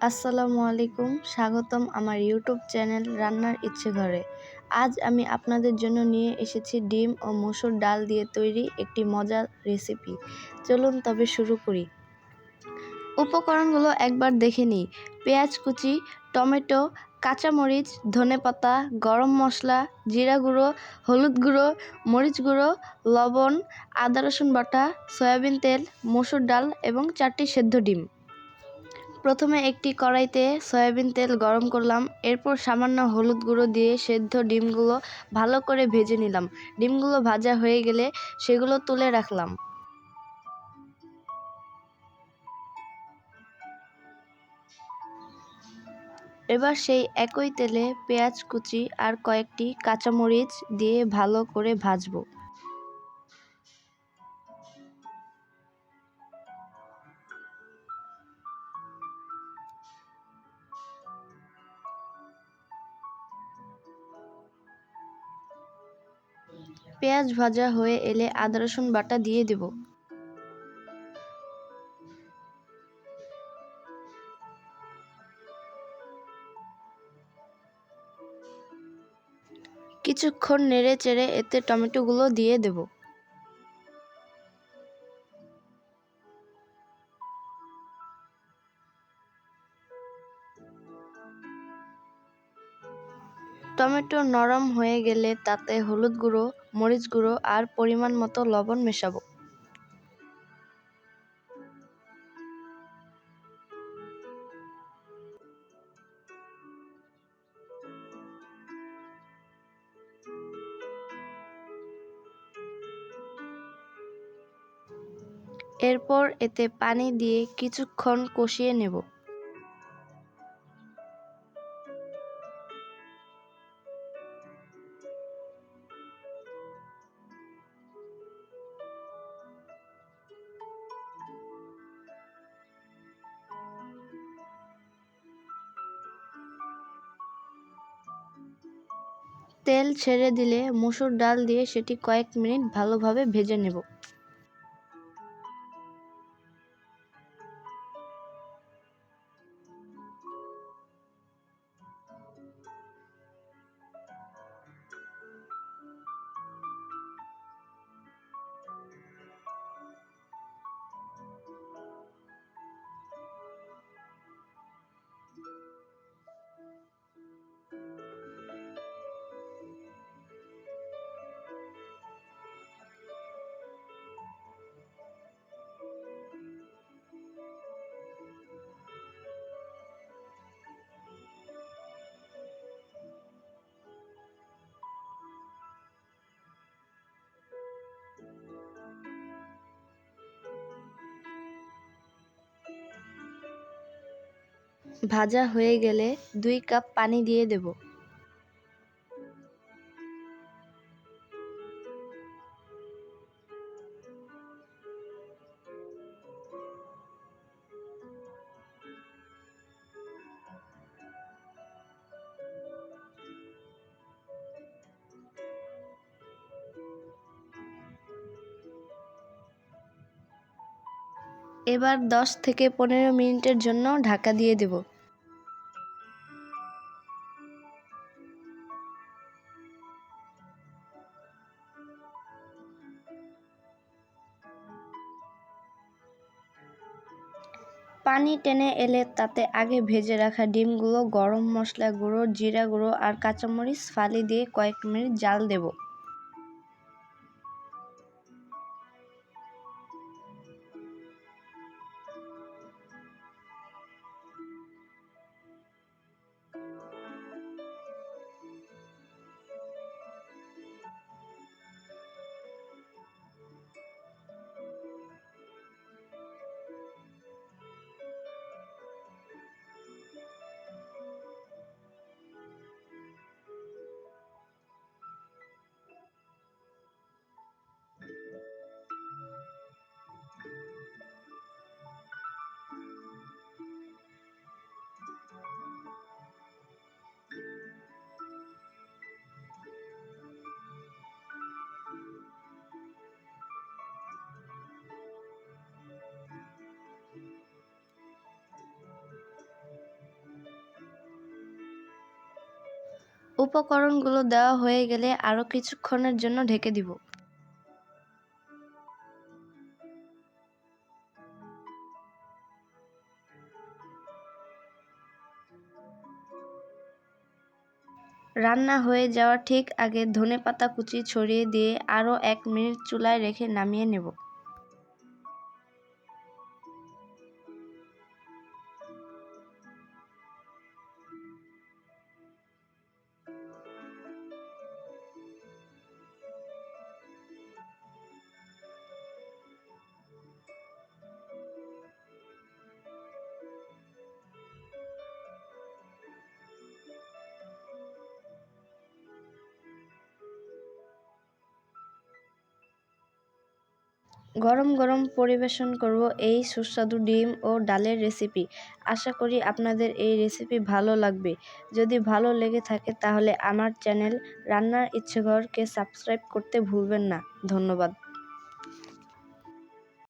আসসালামু আলাইকুম, স্বাগতম আমার ইউটিউব চ্যানেল রান্নার ইচ্ছে ঘরে। আজ আমি আপনাদের জন্য নিয়ে এসেছি ডিম ও মসুর ডাল দিয়ে তৈরি একটি মজার রেসিপি। চলুন তবে শুরু করি। উপকরণগুলো একবার দেখে নিই। পেঁয়াজ কুচি, টমেটো, কাঁচামরিচ, ধনেপাতা, গরম মশলা, জিরা গুঁড়ো, হলুদ গুঁড়ো, মরিচ গুঁড়ো, লবণ, আদা রসুন বাটা, সয়াবিন তেল, মসুর ডাল এবং 4টি সেদ্ধ ডিম। প্রথমে একটি কড়াইতে সয়াবিন তেল গরম করলাম। এরপর সামান্য হলুদ গুঁড়ো দিয়ে সেদ্ধ ডিমগুলো ভালো করে ভেজে নিলাম। ডিমগুলো ভাজা হয়ে গেলে সেগুলো তুলে রাখলাম। এবার সেই একই তেলে পেঁয়াজ কুচি আর কয়েকটি কাঁচামরিচ দিয়ে ভালো করে ভাজবো। পেঁয়াজ ভাজা হয়ে এলে আদা রসুন বাটা দিয়ে দেব। কিছুক্ষণ নেড়ে চেড়ে এতে টমেটোগুলো দিয়ে দেব। টমেটো নরম হয়ে গেলে তাতে হলুদ গুঁড়ো, মরিচ গুঁড়ো আর পরিমাণ মতো লবণ মেশাবো। এরপর এতে পানি দিয়ে কিছুক্ষণ কষিয়ে নেব। তেল ছেড়ে দিলে মসুর ডাল দিয়ে সেটি কয়েক মিনিট ভালোভাবে ভেজে নেব। ভাজা হয়ে গেলে 2 কাপ পানি দিয়ে দেব। এবার 10 থেকে 15 মিনিটের জন্য ঢাকা দিয়ে দেব। পানি টেনে এলে তাতে আগে ভেজে রাখা ডিমগুলো, গরম মশলা গুঁড়ো, জিরা গুঁড়ো আর কাঁচামরিচ ফালি দিয়ে কয়েক মিনিট জাল দেব। উপকরণগুলো দেওয়া হয়ে গেলে আরও কিছুক্ষণের জন্য ঢেকে দিব। রান্না হয়ে যাওয়ার ঠিক আগে ধনেপাতা কুচি ছড়িয়ে দিয়ে আরও 1 মিনিট চুলায় রেখে নামিয়ে নেব। গরম গরম পরিবেশন করব এই সুস্বাদু ডিম ও ডালের রেসিপি। আশা করি আপনাদের এই রেসিপি ভালো লাগবে। যদি ভালো লেগে থাকে তাহলে আমার চ্যানেল রান্নার ইচ্ছে ঘরকে সাবস্ক্রাইব করতে ভুলবেন না। ধন্যবাদ।